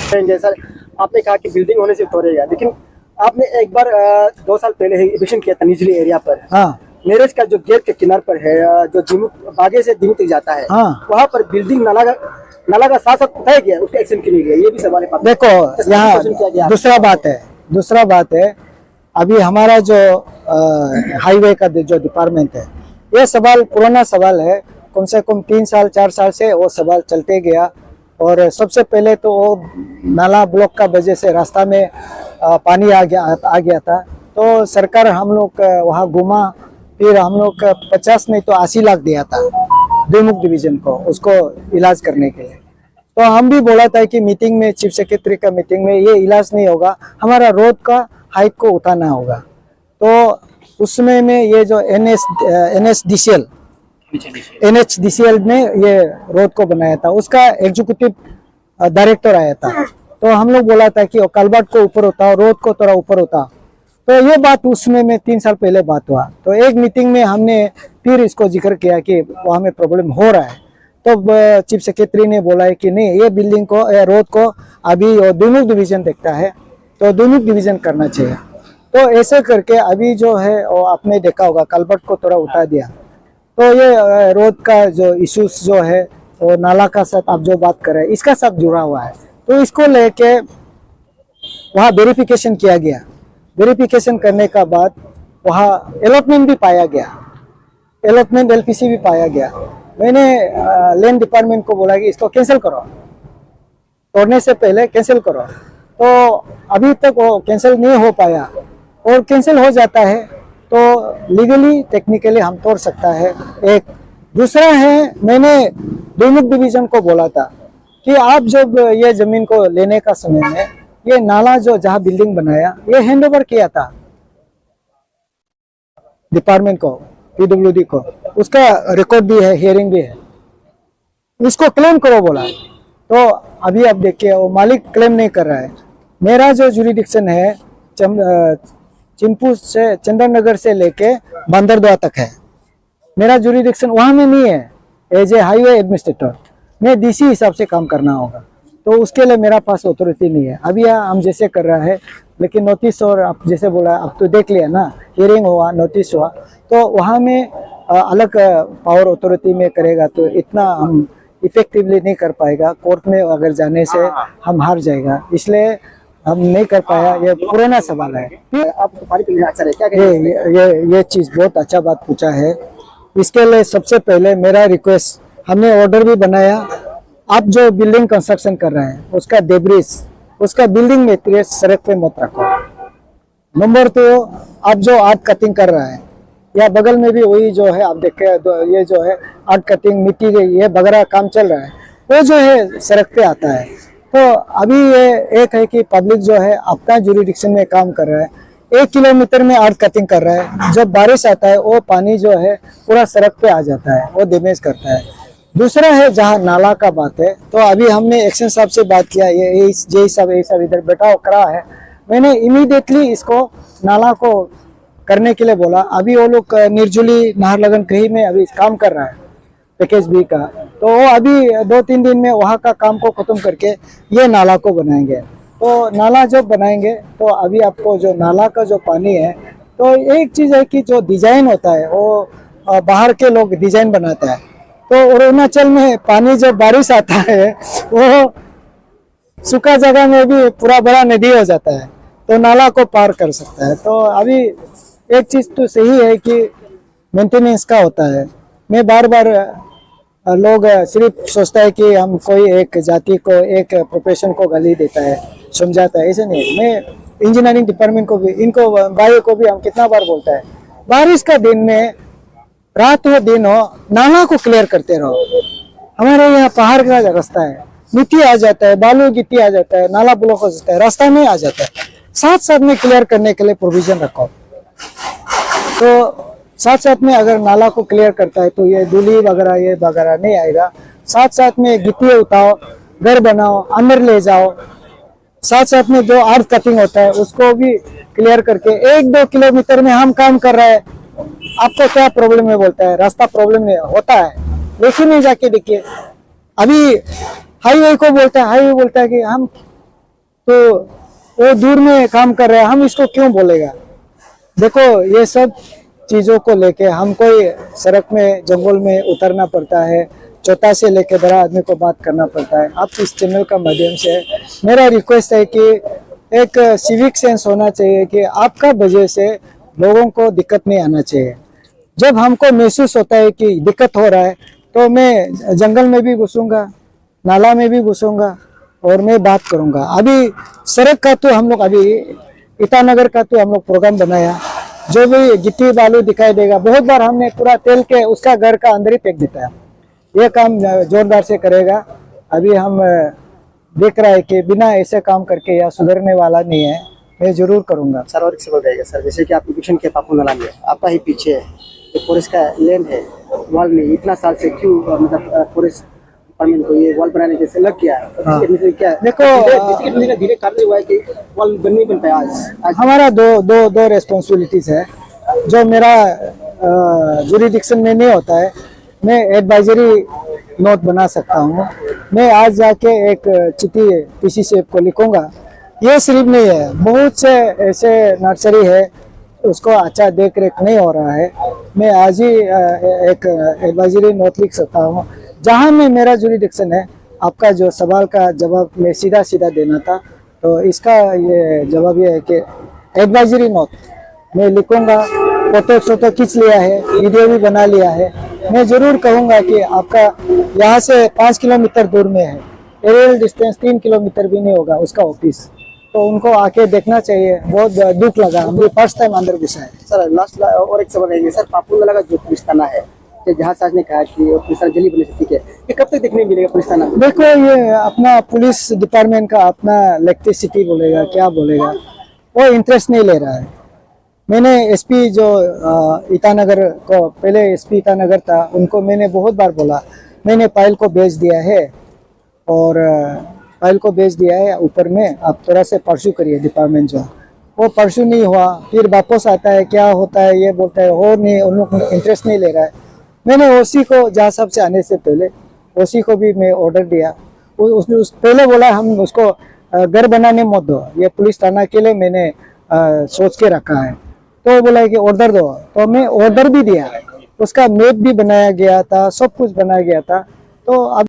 Sir, आपने कहा कि बिल्डिंग होने से तोड़ेगा, लेकिन आपने एक बार 2 साल पहले ही इलेक्शन किया था निचली एरिया पर। हाँ मेरठ का जो गेट के किनारे पर है, जो बागे से दिमुक तक जाता है, हाँ। वहाँ पर बिल्डिंग नाला का साथ साथ उठाया गया, उसका एक्शन क्यों नहीं लिया? ये भी सवाल है। देखो, यहाँ दूसरा बात है अभी हमारा जो हाईवे का जो डिपार्टमेंट है, ये सवाल पुराना सवाल है। कम से कम 3 साल 4 साल से वो सवाल चलते गया। और सबसे पहले तो वो नाला ब्लॉक का वजह से रास्ता में पानी आ गया था। तो सरकार हम लोग वहाँ घुमा, फिर हम लोग 50 नहीं तो 80 लाख दिया था द्विमुख डिवीजन को उसको इलाज करने के लिए। तो हम भी बोला था कि मीटिंग में, चीफ सेक्रेटरी का मीटिंग में, ये इलाज नहीं होगा, हमारा रोड का हाइट को उठाना होगा। तो उसमें में ये जो NHDCL ने ये रोड को बनाया था, उसका एग्जीक्यूटिव डायरेक्टर आया था। तो हम लोग बोला था कि कलबट को ऊपर उठाओ, रोड को थोड़ा ऊपर उठाओ। तो ये बात उसमें में 3 साल पहले बात हुआ। तो एक मीटिंग में हमने फिर इसको जिक्र किया कि वहाँ में प्रॉब्लम हो रहा है। तो चीफ सेक्रेटरी ने बोला है कि नहीं, ये बिल्डिंग को, रोड को अभी द्विमुख डिवीजन देखता है, तो द्विमुख डिवीजन करना चाहिए। तो ऐसे करके अभी जो है वो आपने देखा होगा, कलबट को थोड़ा उठा दिया। तो ये रोड का जो इश्यूज जो है, वो नाला का साथ आप जो बात कर रहे हैं, इसका साथ जुड़ा हुआ है। तो इसको लेके वहाँ वेरिफिकेशन किया गया। वेरिफिकेशन करने का बाद वहाँ अलॉटमेंट भी पाया गया, अलॉटमेंट LPC भी पाया गया। मैंने लैंड डिपार्टमेंट को बोला कि इसको कैंसिल करो, तोड़ने से पहले कैंसिल करो। तो अभी तक वो कैंसिल नहीं हो पाया, और कैंसिल हो जाता है तो लीगली टेक्निकली हम तोड़ सकता है। एक दूसरा है, मैंने द्विमुख डिवीजन को बोला था कि आप जब ये जमीन को लेने का समय में ये नाला जो जहाँ बिल्डिंग बनाया, ये हैंड ओवर किया था डिपार्टमेंट को, PWD को, उसका रिकॉर्ड भी है, हियरिंग भी है। इसको क्लेम करो बोला। तो अभी आप देखिए, वो मालिक क्लेम नहीं कर रहा है। मेरा जो जुरिडिक्शन है चिंपू से, चंद्रनगर से लेके बंदरदुआ तक है, मेरा जुरिडिक्शन वहाँ में नहीं है। एज ए हाईवे एडमिनिस्ट्रेटर मैं DC हिसाब से काम करना होगा, तो उसके लिए मेरा पास अथॉरिटी नहीं है। अभी हम जैसे कर रहा है, लेकिन नोटिस, और आप जैसे बोला, आप तो देख लिया ना, हियरिंग हुआ, नोटिस हुआ, तो वहाँ में अलग पावर अथॉरिटी में करेगा तो इतना हम इफेक्टिवली नहीं कर पाएगा। कोर्ट में अगर जाने से हम हार जाएगा, इसलिए हम नहीं कर पाया। ये पुराना सवाल है। फिर आपको पानी के लिए अच्छा है क्या? ये चीज़ बहुत अच्छा बात पूछा है। इसके लिए सबसे पहले मेरा रिक्वेस्ट, हमने ऑर्डर भी बनाया, आप जो बिल्डिंग कंस्ट्रक्शन कर रहे हैं उसका डेब्रिस, उसका बिल्डिंग मटेरियल सड़क पे मत रखो। नंबर 2, आप जो आर्ट कटिंग कर रहा है, या बगल में भी वही जो है, आप देखे ये जो है आर्ट कटिंग, मिट्टी ये वगैरह काम चल रहा है, वो जो है सड़क पे आता है। तो अभी ये एक है कि पब्लिक जो है अपना जुरिडिक्शन में काम कर रहा है, 1 किलोमीटर में आर्ट कटिंग कर रहा है, जब बारिश आता है वो पानी जो है पूरा सड़क पे आ जाता है, वो डैमेज करता है। दूसरा है, जहाँ नाला का बात है, तो अभी हमने एक्शन साहब से बात किया, ये सब इधर बैठा खड़ा है, मैंने इमीडिएटली इसको नाला को करने के लिए बोला। अभी वो लोग निर्जुली, नाहरलगन कहीं में अभी काम कर रहा है पैकेज B का, तो वो अभी 2-3 दिन में वहाँ का काम को खत्म करके ये नाला को बनाएंगे। तो नाला जब बनाएंगे तो अभी आपको जो नाला का जो पानी है, तो एक चीज़ है कि जो डिजाइन होता है वो बाहर के लोग डिजाइन बनाता है। तो अरुणाचल में पानी जब बारिश आता है, वो सूखा जगह में भी पूरा बड़ा नदी हो जाता है, तो नाला को पार कर सकता है। तो अभी एक चीज़ तो सही है कि मेंटेनेंस का होता है। मैं बार लोग सिर्फ सोचता है कि हम कोई एक जाति को, एक प्रोफेशन को गाली देता है, समझाता है, ऐसे नहीं। मैं इंजीनियरिंग डिपार्टमेंट को भी, इनको भाइयों को भी हम कितना बार बोलता है, बारिश का दिन में, रात हो दिन हो, नाला को क्लियर करते रहो। हमारे यहाँ पहाड़ का रास्ता है, मिट्टी आ जाता है, बालू गिट्टी आ जाता है, नाला ब्लॉक हो जाता है, रास्ता नहीं आ जाता है। साथ में क्लियर करने के लिए प्रोविजन रखो। तो साथ में अगर नाला को क्लियर करता है तो ये धूली वगैरह ये वगैरह नहीं आएगा। साथ में गिट्टी उठाओ, घर बनाओ, अंदर ले जाओ। साथ में जो आर्ट कटिंग होता है उसको भी क्लियर करके 1-2 किलोमीटर में हम काम कर रहे हैं। आपको क्या प्रॉब्लम है बोलता है, रास्ता प्रॉब्लम नहीं होता है, लेकिन नहीं जाके देखिए। अभी हाईवे को बोलता है, हाईवे बोलता है कि हम तो वो दूर में काम कर रहा है, हम इसको क्यों बोलेगा। देखो ये सब चीजों को लेके हम कोई सड़क में जंगल में उतरना पड़ता है, छोटा से लेके बड़ा आदमी को बात करना पड़ता है। आप इस चैनल का माध्यम से मेरा रिक्वेस्ट है कि एक सिविक सेंस होना चाहिए कि आपका वजह से लोगों को दिक्कत नहीं आना चाहिए। जब हमको महसूस होता है कि दिक्कत हो रहा है तो मैं जंगल में भी घुसूंगा, नाला में भी घुसूंगा और मैं बात करूंगा। अभी सड़क का तो हम लोग अभी ईटानगर का तो हम लोग प्रोग्राम बनाया, जो भी गिट्टी बालू दिखाई देगा बहुत बार हमने पूरा तेल के उसका घर का अंदर ही फेंक देता है। ये काम जोरदार से करेगा। अभी हम देख रहा है कि बिना ऐसे काम करके या सुधरने वाला नहीं है, मैं जरूर करूंगा। सर और किसी को रहेगा सर, जैसे कि आप एविक्शन के पापू नाला में आपका ही पीछे है, जो फॉरेस्ट का लैंड है, वॉल में इतना साल से क्यों मतलब फॉरेस्ट डिपार्टमेंट को ये वॉल बनाने जैसे लग गया है? हाँ। क्या है? देखो, धीरे कार्य हुआ है कि वॉल बन नहीं बनता है आज हमारा दो रेस्पॉन्सिबिलिटीज है जो मेरा जुरिडिक्शन में नहीं होता है। मैं एडवाइजरी नोट बना सकता हूँ। मैं आज जाके एक चिट्ठी पीसी साहब को लिखूंगा। ये सिर्फ नहीं है, बहुत से ऐसे नर्सरी है उसको अच्छा देख रेख नहीं हो रहा है। मैं आज ही एक एडवाइजरी नोट लिख सकता हूँ जहाँ में मेरा जुरिडिक्शन है। आपका जो सवाल का जवाब मैं सीधा सीधा देना था, तो इसका ये जवाब ये है कि एडवाइजरी नोट मैं लिखूंगा। फोटो खींच लिया है, वीडियो भी बना लिया है। मैं जरूर कहूँगा कि आपका यहाँ से 5 किलोमीटर दूर में है, एरियल डिस्टेंस 3 किलोमीटर भी नहीं होगा उसका ऑफिस, तो उनको आके देखना चाहिए। बहुत दुख लगा, हम भी फर्स्ट टाइम अंदर घुसा है। सर लास्ट और एक सवाल रहेंगे सर, पापू नाला का जो पुलिस थाना है, जहाँ साज ने कहा कि पुलिस थाना जल्दी बने से ठीक है, ये कब तक देखने मिलेगा पुलिस थाना? देखो ये अपना पुलिस डिपार्टमेंट का अपना इलेक्ट्रिसिटी बोलेगा क्या बोलेगा, वो इंटरेस्ट नहीं ले रहा है। मैंने एसपी जो ईटानगर को, पहले एसपी ईटानगर था, उनको मैंने बहुत बार बोला, मैंने फाइल को भेज दिया है और फाइल को भेज दिया है ऊपर में, आप थोड़ा से परस्यू करिए डिपार्टमेंट जो। वो परस्यू नहीं हुआ, फिर वापस आता है क्या होता है ये बोलता है हो नहीं, उन लोग इंटरेस्ट नहीं ले रहा है। मैंने ओसी को जहाँ साहब से आने से पहले ओसी को भी मैं ऑर्डर दिया, उसने पहले बोला हम उसको घर बनाने मत दो, ये पुलिस थाना के लिए मैंने सोच के रखा है। तो बोला कि ऑर्डर दो, तो मैं ऑर्डर भी दिया, उसका मैप भी बनाया गया था, सब कुछ बनाया गया था। तो अब